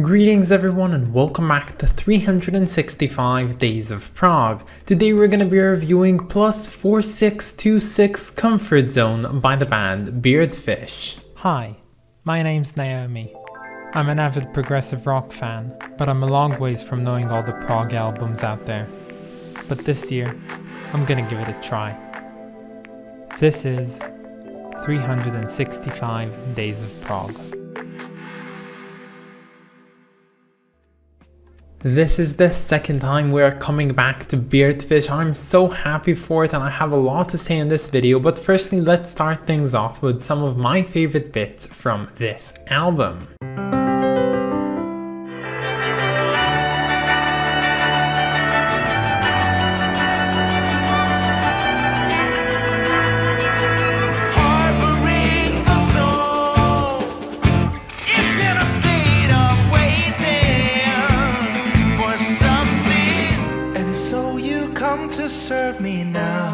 Greetings everyone and welcome back to 365 Days of Prog. Today we're going to be reviewing Plus 4626 Comfort Zone by the band Beardfish. Hi, my name's Naomi. I'm an avid progressive rock fan, but I'm a long ways from knowing all the prog albums out there. But this year, I'm gonna give it a try. This is 365 Days of Prog. This is the second time we're coming back to Beardfish. I'm so happy for it and I have a lot to say in this video, but firstly let's start things off with some of my favorite bits from this album. Serve me now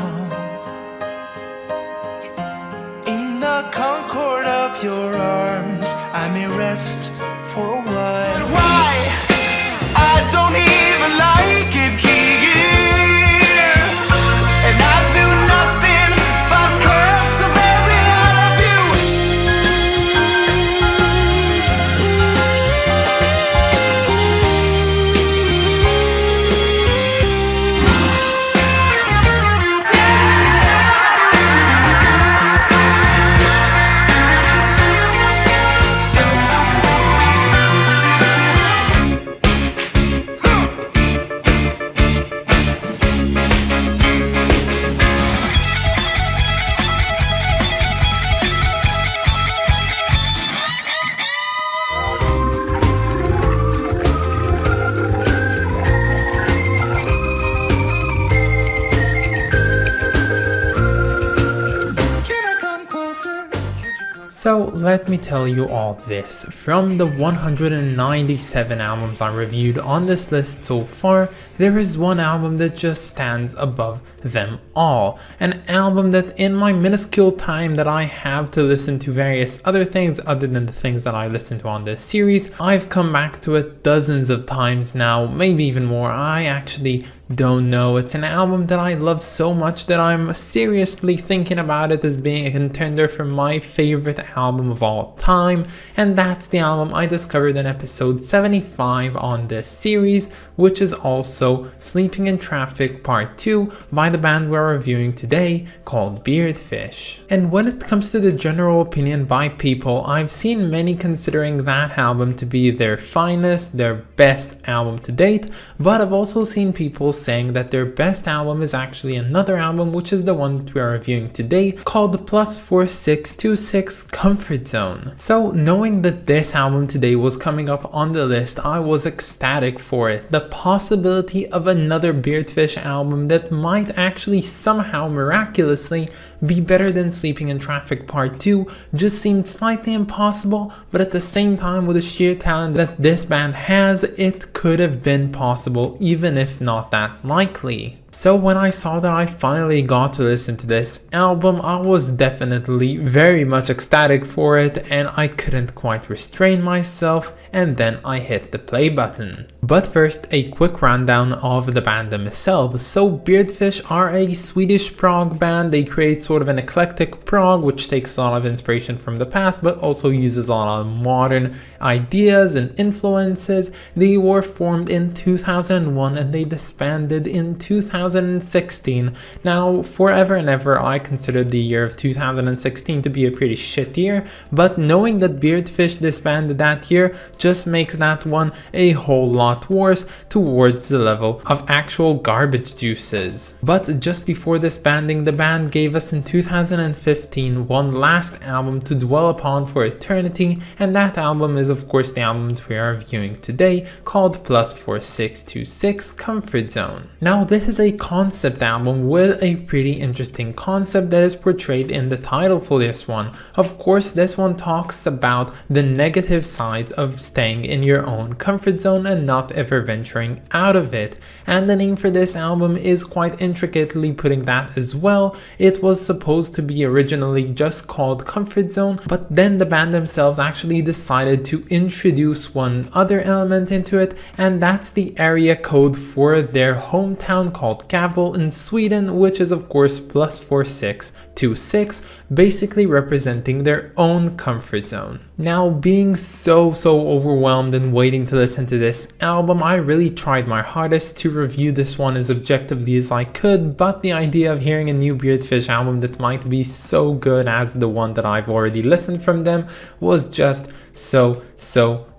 in the concord of your arms. I may rest for a while. But why? I don't even like it here, and I do nothing but curse the very out of So let me tell you all this. From the 197 albums I reviewed on this list so far, there is one album that just stands above them all. An album that in my minuscule time that I have to listen to various other things other than the things that I listen to on this series, I've come back to it dozens of times now, maybe even more. I actually don't know. It's an album that I love so much that I'm seriously thinking about it as being a contender for my favorite album of all time, and that's the album I discovered in episode 75 on this series, which is also Sleeping in Traffic Part 2 by the band we're reviewing today called Beardfish. And when it comes to the general opinion by people, I've seen many considering that album to be their finest, their best album to date, but I've also seen people saying that their best album is actually another album, which is the one that we are reviewing today, called Plus 4626 Comfort Zone. So knowing that this album today was coming up on the list, I was ecstatic for it. The possibility of another Beardfish album that might actually somehow miraculously be better than Sleeping in Traffic Part 2 just seemed slightly impossible, but at the same time, with the sheer talent that this band has, it could have been possible, even if not that likely. So when I saw that I finally got to listen to this album, I was definitely very much ecstatic for it and I couldn't quite restrain myself, and then I hit the play button. But first, a quick rundown of the band themselves. So Beardfish are a Swedish prog band. They create sort of an eclectic prog which takes a lot of inspiration from the past but also uses a lot of modern ideas and influences. They were formed in 2001 and they disbanded in 2016. Now, forever and ever, I considered the year of 2016 to be a pretty shit year, but knowing that Beardfish disbanded that year just makes that one a whole lot worse, towards the level of actual garbage juices. But just before disbanding, the band gave us in 2015 one last album to dwell upon for eternity, and that album is of course the album we are reviewing today, called Plus 4626 Comfort Zone. Now this is a a concept album with a pretty interesting concept that is portrayed in the title for this one. Of course, this one talks about the negative sides of staying in your own comfort zone and not ever venturing out of it. And the name for this album is quite intricately putting that as well. It was supposed to be originally just called Comfort Zone, but then the band themselves actually decided to introduce one other element into it, and that's the area code for their hometown called Gävle in Sweden, which is of course +4626, basically representing their own comfort zone. Now, being so overwhelmed and waiting to listen to this album, I really tried my hardest to review this one as objectively as I could, but the idea of hearing a new Beardfish album that might be so good as the one that I've already listened from them was just so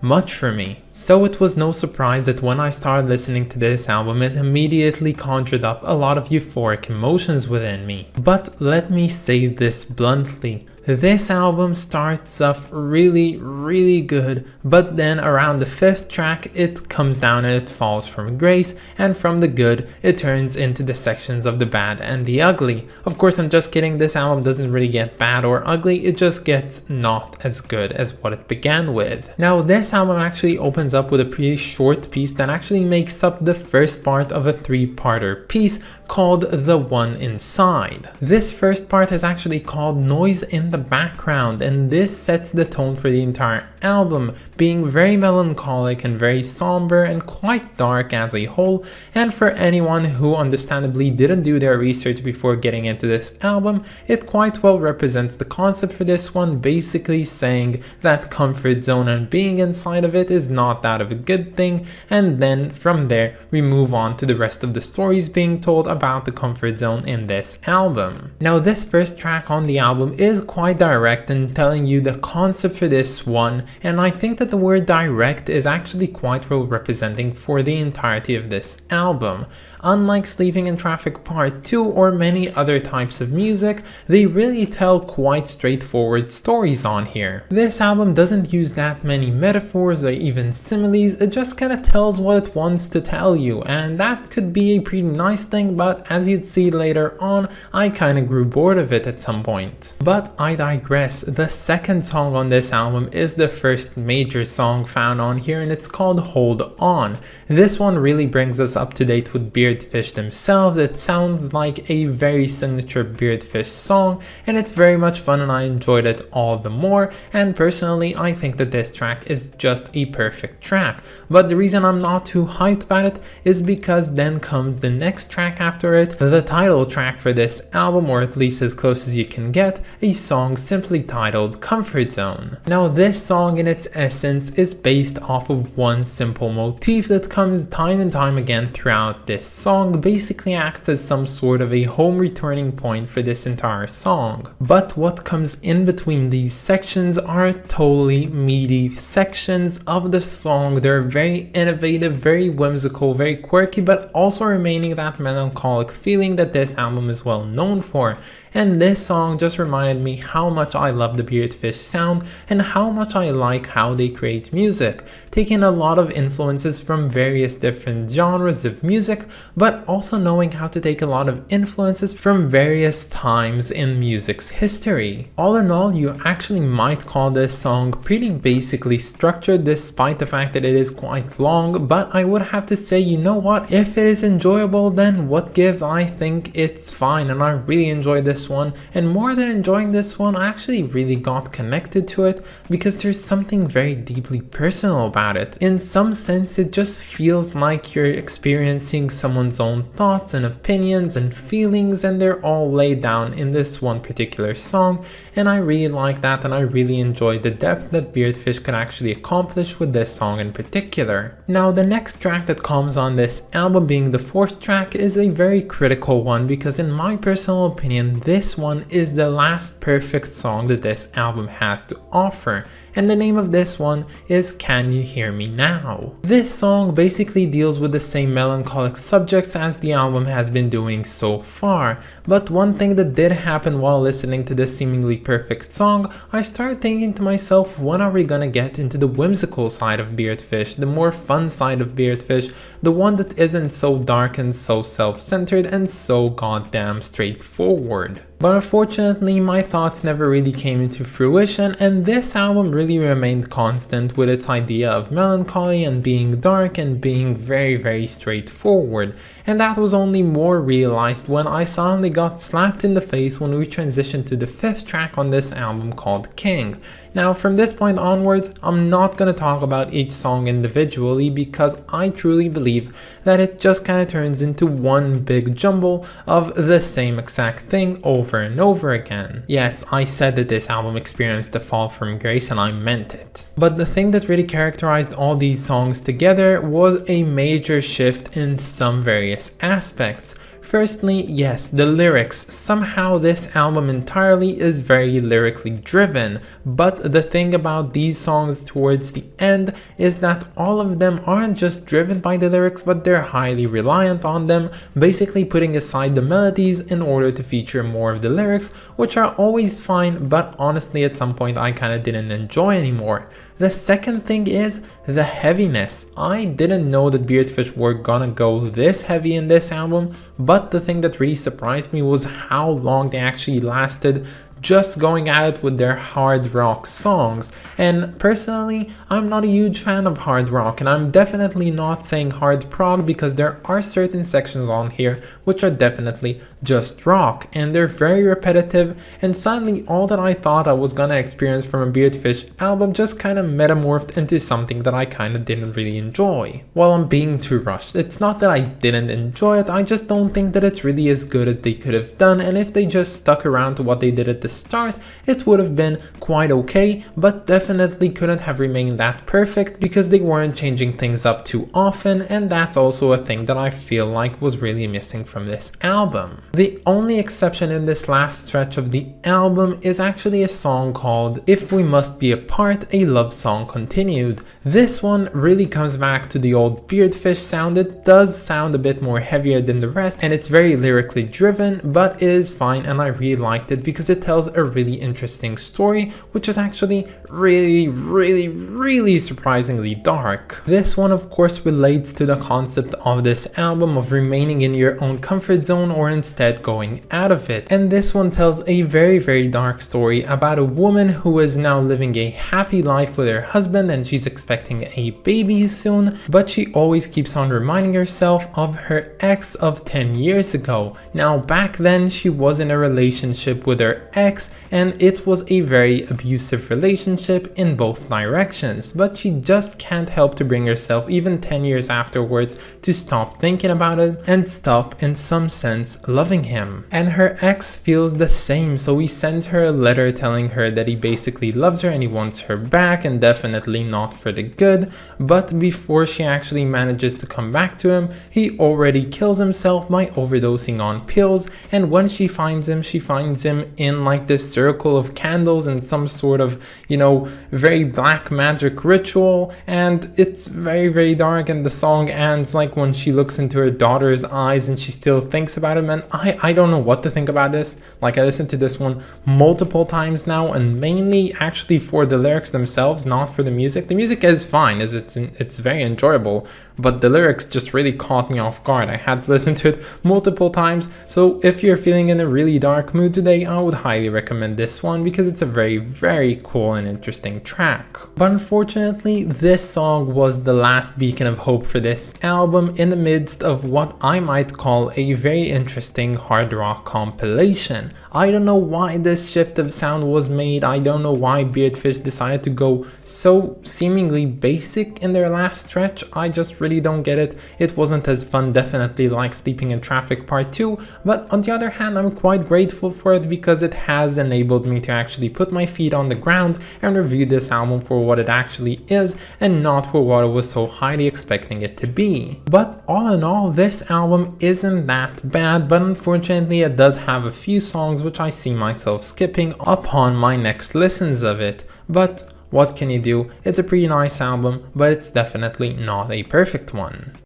much for me. So it was no surprise that when I started listening to this album, it immediately conjured up a lot of euphoric emotions within me. But let me say this bluntly, this album starts off really good, but then around the 5th track it comes down and it falls from grace, and from the good it turns into the sections of the bad and the ugly. Of course, I'm just kidding, this album doesn't really get bad or ugly, it just gets not as good as what it began with. Now, this album actually opens up with a pretty short piece that actually makes up the first part of a 3-parter piece called The One Inside. This first part is actually called Noise in the Background, and this sets the tone for the entire album, being very melancholic and very somber and quite dark as a whole. And for anyone who understandably didn't do their research before getting into this album, it quite well represents the concept for this one, basically saying that comfort zone and being inside of it is not that of a good thing, and then from there we move on to the rest of the stories being told about the comfort zone in this album. Now, this first track on the album is quite direct in telling you the concept for this one, and I think that the word direct is actually quite well representing for the entirety of this album. Unlike Sleeping in Traffic Part 2 or many other types of music, they really tell quite straightforward stories on here. This album doesn't use that many metaphors or even similes, it just kinda tells what it wants to tell you, and that could be a pretty nice thing, but as you'd see later on, I kinda grew bored of it at some point. But I digress. The second song on this album is the first major song found on here, and it's called Hold On. This one really brings us up to date with Beardfish themselves. It sounds like a very signature Beardfish song, and it's very much fun and I enjoyed it all the more, and personally I think that this track is just a perfect track. But the reason I'm not too hyped about it is because then comes the next track after it, the title track for this album, or at least as close as you can get, a song simply titled Comfort Zone. Now, this song in its essence is based off of one simple motif that comes time and time again throughout this song, basically acts as some sort of a home returning point for this entire song. But what comes in between these sections are totally meaty sections of the song. They're very innovative, very whimsical, very quirky, but also remaining that melancholic feeling that this album is well known for. And this song just reminded me how much I love the Beardfish sound and how much I like how they create music, taking a lot of influences from various different genres of music, but also knowing how to take a lot of influences from various times in music's history. All in all, you actually might call this song pretty basically structured, despite the fact that it is quite long, but I would have to say, you know what, if it is enjoyable, then what gives? I think it's fine, and I really enjoyed this one, and more than enjoying this one, I actually really got connected to it because there's something very deeply personal about it. In some sense, it just feels like you're experiencing someone's own thoughts and opinions and feelings, and they're all laid down in this one particular song, and I really like that, and I really enjoyed the depth that Beardfish could actually accomplish with this song in particular. Now, the next track that comes on this album, being the 4th track, is a very critical one because in my personal opinion, this this one is the last perfect song that this album has to offer, and the name of this one is Can You Hear Me Now? This song basically deals with the same melancholic subjects as the album has been doing so far, but one thing that did happen while listening to this seemingly perfect song, I started thinking to myself, when are we gonna get into the whimsical side of Beardfish, the more fun side of Beardfish, the one that isn't so dark and so self-centered and so goddamn straightforward. But unfortunately, my thoughts never really came into fruition, and this album really remained constant with its idea of melancholy and being dark and being very straightforward. And that was only more realized when I suddenly got slapped in the face when we transitioned to the 5th track on this album called King. Now from this point onwards, I'm not gonna talk about each song individually because I truly believe that it just kinda turns into one big jumble of the same exact thing over and over again. Yes, I said that this album experienced a fall from grace and I meant it. But the thing that really characterized all these songs together was a major shift in some various aspects. Firstly, yes, the lyrics. Somehow this album entirely is very lyrically driven, but the thing about these songs towards the end is that all of them aren't just driven by the lyrics, but they're highly reliant on them, basically putting aside the melodies in order to feature more of the lyrics, which are always fine, but honestly at some point I kinda didn't enjoy anymore. The second thing is the heaviness. I didn't know that Beardfish were gonna go this heavy in this album, but the thing that really surprised me was how long they actually lasted just going at it with their hard rock songs. And personally, I'm not a huge fan of hard rock, and I'm definitely not saying hard prog because there are certain sections on here which are definitely just rock, and they're very repetitive, and suddenly all that I thought I was gonna experience from a Beardfish album just kind of metamorphed into something that I kind of didn't really enjoy. Well, I'm being too rushed. It's not that I didn't enjoy it, I just don't think that it's really as good as they could have done, and if they just stuck around to what they did at the start, it would have been quite okay, but definitely couldn't have remained that perfect because they weren't changing things up too often, and that's also a thing that I feel like was really missing from this album. The only exception in this last stretch of the album is actually a song called If We Must Be Apart, a love song continued. This one really comes back to the old Beardfish sound. It does sound a bit more heavier than the rest, and it's very lyrically driven, but it is fine, and I really liked it because it tells a really interesting story, which is actually really surprisingly dark. This one of course relates to the concept of this album of remaining in your own comfort zone or instead going out of it. And this one tells a very dark story about a woman who is now living a happy life with her husband, and she's expecting a baby soon, but she always keeps on reminding herself of her ex of 10 years ago. Now back then she was in a relationship with her ex, and it was a very abusive relationship in both directions, but she just can't help to bring herself even 10 years afterwards to stop thinking about it and stop in some sense loving him. And her ex feels the same, so he sends her a letter telling her that he basically loves her and he wants her back, and definitely not for the good. But before she actually manages to come back to him, he already kills himself by overdosing on pills, and when she finds him in like this circle of candles and some sort of, you know, very black magic ritual, and it's very dark, and the song ends like when she looks into her daughter's eyes and she still thinks about him. And I don't know what to think about this. Like, I listened to this one multiple times now, and mainly actually for the lyrics themselves, not for the music. The music is fine, it's very enjoyable, but the lyrics just really caught me off guard. I had to listen to it multiple times. So if you're feeling in a really dark mood today, I would highly recommend this one because it's a very cool and interesting track. But unfortunately, this song was the last beacon of hope for this album in the midst of what I might call a very interesting hard rock compilation. I don't know why this shift of sound was made. I don't know why Beardfish decided to go so seemingly basic in their last stretch. I just really don't get it. It wasn't as fun, definitely, like Sleeping in Traffic Part 2, but on the other hand, I'm quite grateful for it because it had has enabled me to actually put my feet on the ground and review this album for what it actually is and not for what I was so highly expecting it to be. But all in all, this album isn't that bad, but unfortunately it does have a few songs which I see myself skipping upon my next listens of it. But what can you do? It's a pretty nice album, but it's definitely not a perfect one.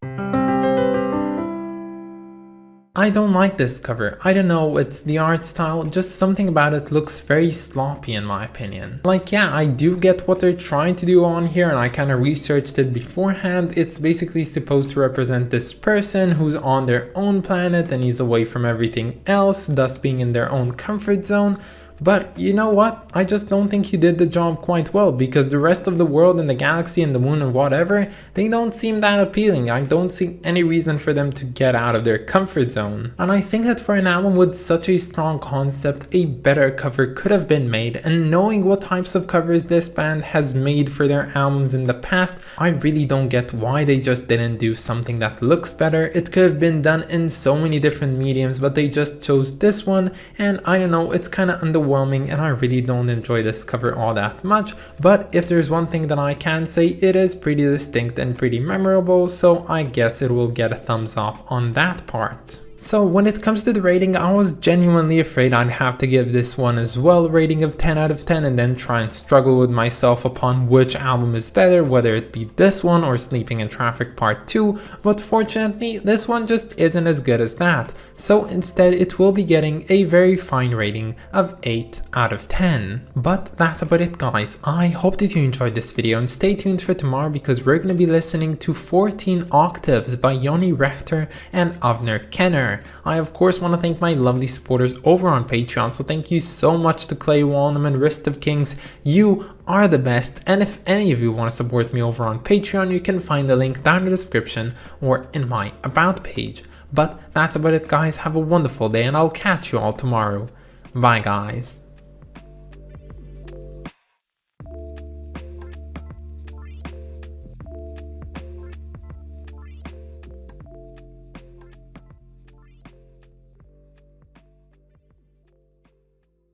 I don't like this cover. I don't know, it's the art style, just something about it looks very sloppy in my opinion. Like, yeah, I do get what they're trying to do on here and I kind of researched it beforehand. It's basically supposed to represent this person who's on their own planet and he's away from everything else, thus being in their own comfort zone. But you know what? I just don't think he did the job quite well, because the rest of the world and the galaxy and the moon and whatever, they don't seem that appealing. I don't see any reason for them to get out of their comfort zone. And I think that for an album with such a strong concept, a better cover could have been made. And knowing what types of covers this band has made for their albums in the past, I really don't get why they just didn't do something that looks better. It could have been done in so many different mediums, but they just chose this one, and I don't know, it's kind of underwhelming and I really don't enjoy this cover all that much. But if there's one thing that I can say, it is pretty distinct and pretty memorable, so I guess it will get a thumbs up on that part. So when it comes to the rating, I was genuinely afraid I'd have to give this one as well a rating of 10 out of 10 and then try and struggle with myself upon which album is better, whether it be this one or Sleeping in Traffic Part 2, but fortunately this one just isn't as good as that. So instead it will be getting a very fine rating of 8 out of 10. But that's about it guys. I hope that you enjoyed this video and stay tuned for tomorrow because we're going to be listening to 14 Octaves by Joni Rechter and Avner Kenner. I of course want to thank my lovely supporters over on Patreon, so thank you so much to Clay Walnum and Wrist of Kings. You are the best, and if any of you want to support me over on Patreon, you can find the link down in the description or in my about page. But that's about it guys, have a wonderful day and I'll catch you all tomorrow. Bye guys.